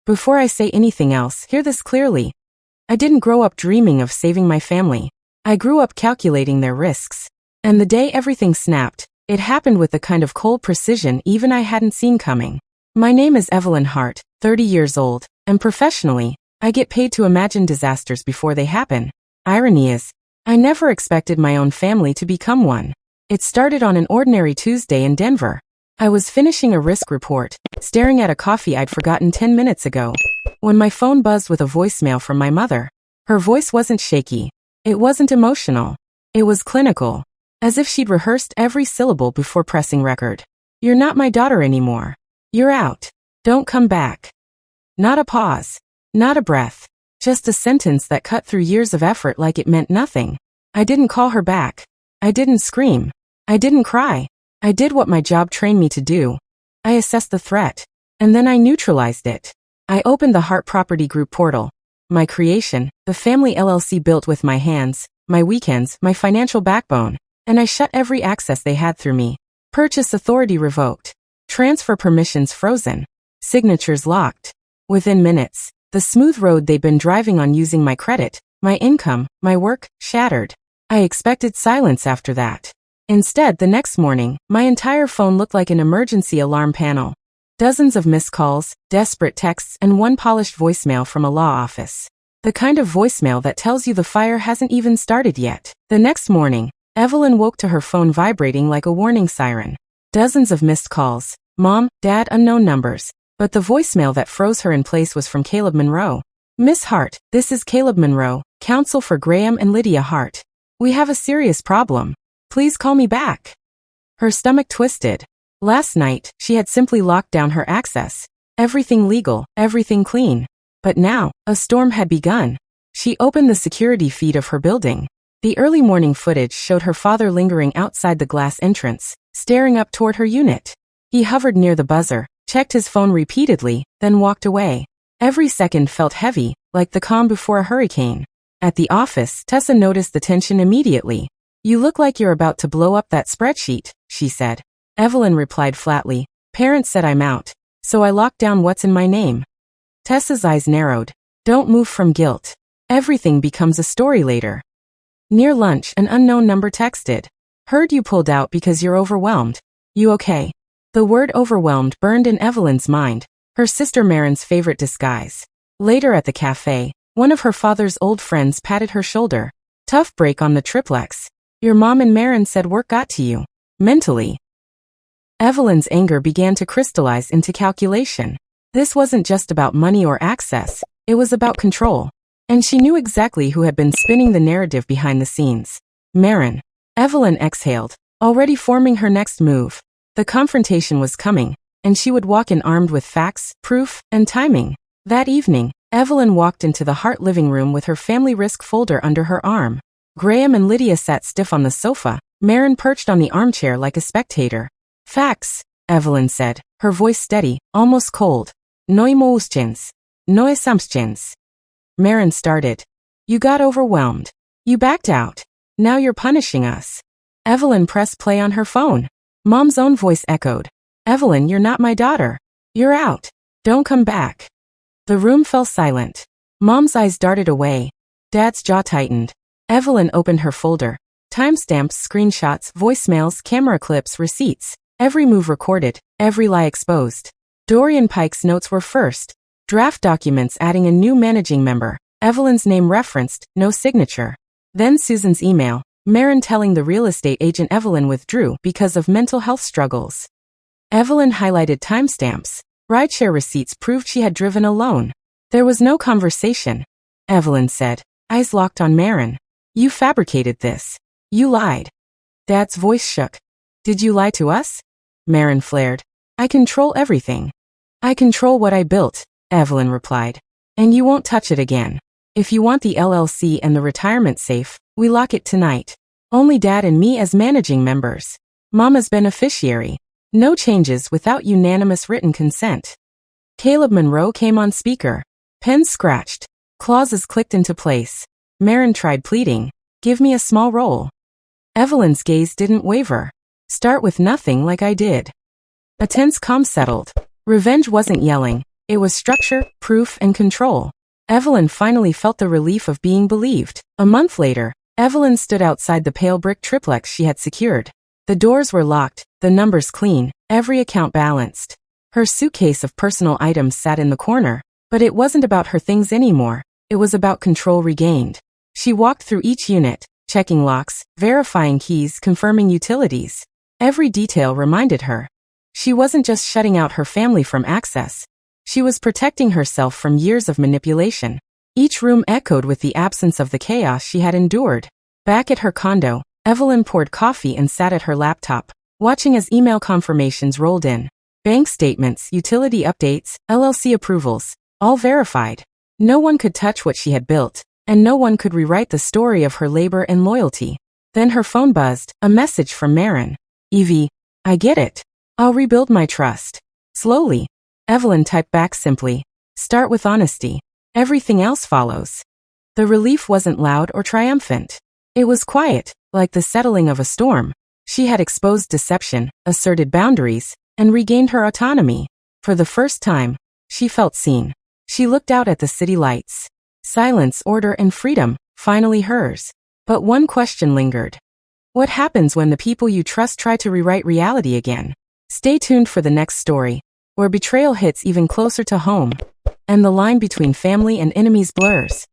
Before I say anything else, hear this clearly. I didn't grow up dreaming of saving my family. I grew up calculating their risks. And the day everything snapped, it happened with the kind of cold precision even I hadn't seen coming. My name is Evelyn Hart, 30 years old, and professionally, I get paid to imagine disasters before they happen. Irony is, I never expected my own family to become one. It started on an ordinary Tuesday in Denver. I was finishing a risk report, staring at a coffee I'd forgotten 10 minutes ago, when my phone buzzed with a voicemail from my mother. Her voice wasn't shaky. It wasn't emotional. It was clinical, as if she'd rehearsed every syllable before pressing record. You're not my daughter anymore. You're out. Don't come back. Not a pause. Not a breath. Just a sentence that cut through years of effort like it meant nothing. I didn't call her back. I didn't scream. I didn't cry. I did what my job trained me to do. I assessed the threat, and then I neutralized it. I opened the Hart Property Group portal. My creation, the family LLC built with my hands, my weekends, my financial backbone, and I shut every access they had through me. Purchase authority revoked. Transfer permissions frozen. Signatures locked. Within minutes, the smooth road they'd been driving on using my credit, my income, my work, shattered. I expected silence after that. Instead, the next morning, my entire phone looked like an emergency alarm panel. Dozens of missed calls, desperate texts, and one polished voicemail from a law office. The kind of voicemail that tells you the fire hasn't even started yet. The next morning, Evelyn woke to her phone vibrating like a warning siren. Dozens of missed calls. Mom, Dad, unknown numbers. But the voicemail that froze her in place was from Caleb Monroe. Miss Hart, this is Caleb Monroe, counsel for Graham and Lydia Hart. We have a serious problem. Please call me back. Her stomach twisted. Last night, she had simply locked down her access. Everything legal, everything clean. But now, a storm had begun. She opened the security feed of her building. The early morning footage showed her father lingering outside the glass entrance, staring up toward her unit. He hovered near the buzzer, checked his phone repeatedly, then walked away. Every second felt heavy, like the calm before a hurricane. At the office, Tessa noticed the tension immediately. You look like you're about to blow up that spreadsheet, she said. Evelyn replied flatly. Parents said I'm out, so I locked down what's in my name. Tessa's eyes narrowed. Don't move from guilt. Everything becomes a story later. Near lunch, an unknown number texted. Heard you pulled out because you're overwhelmed. You okay? The word overwhelmed burned in Evelyn's mind, her sister Marin's favorite disguise. Later at the cafe, one of her father's old friends patted her shoulder. Tough break on the triplex. Your mom and Marin said work got to you. Mentally. Evelyn's anger began to crystallize into calculation. This wasn't just about money or access, it was about control. And she knew exactly who had been spinning the narrative behind the scenes. Marin. Evelyn exhaled, already forming her next move. The confrontation was coming, and she would walk in armed with facts, proof, and timing. That evening, Evelyn walked into the Hart living room with her family risk folder under her arm. Graham and Lydia sat stiff on the sofa, Marin perched on the armchair like a spectator. Facts, Evelyn said, her voice steady, almost cold. No emotions. No assumptions. Marin started. You got overwhelmed. You backed out. Now you're punishing us. Evelyn pressed play on her phone. Mom's own voice echoed. Evelyn, you're not my daughter. You're out. Don't come back. The room fell silent. Mom's eyes darted away. Dad's jaw tightened. Evelyn opened her folder. Timestamps, screenshots, voicemails, camera clips, receipts. Every move recorded, every lie exposed. Dorian Pike's notes were first. Draft documents adding a new managing member. Evelyn's name referenced, no signature. Then Susan's email. Marin telling the real estate agent Evelyn withdrew because of mental health struggles. Evelyn highlighted timestamps. Rideshare receipts proved she had driven alone. There was no conversation. Evelyn said, eyes locked on Marin. You fabricated this. You lied. Dad's voice shook. Did you lie to us? Marin flared. I control everything. I control what I built, Evelyn replied. And you won't touch it again. If you want the LLC and the retirement safe, we lock it tonight. Only Dad and me as managing members. Mama's beneficiary. No changes without unanimous written consent. Caleb Monroe came on speaker. Pens scratched. Clauses clicked into place. Marin tried pleading. Give me a small role. Evelyn's gaze didn't waver. Start with nothing like I did. A tense calm settled. Revenge wasn't yelling. It was structure, proof, and control. Evelyn finally felt the relief of being believed. A month later, Evelyn stood outside the pale brick triplex she had secured. The doors were locked, the numbers clean, every account balanced. Her suitcase of personal items sat in the corner, but it wasn't about her things anymore. It was about control regained. She walked through each unit, checking locks, verifying keys, confirming utilities. Every detail reminded her. She wasn't just shutting out her family from access. She was protecting herself from years of manipulation. Each room echoed with the absence of the chaos she had endured. Back at her condo, Evelyn poured coffee and sat at her laptop, watching as email confirmations rolled in. Bank statements, utility updates, LLC approvals, all verified. No one could touch what she had built, and no one could rewrite the story of her labor and loyalty. Then her phone buzzed, a message from Marin. "Evie, I get it. I'll rebuild my trust. Slowly." Evelyn typed back simply. "Start with honesty. Everything else follows." The relief wasn't loud or triumphant. It was quiet, like the settling of a storm. She had exposed deception, asserted boundaries, and regained her autonomy. For the first time, she felt seen. She looked out at the city lights. Silence, order, and freedom, finally hers. But one question lingered. What happens when the people you trust try to rewrite reality again? Stay tuned for the next story, where betrayal hits even closer to home, and the line between family and enemies blurs.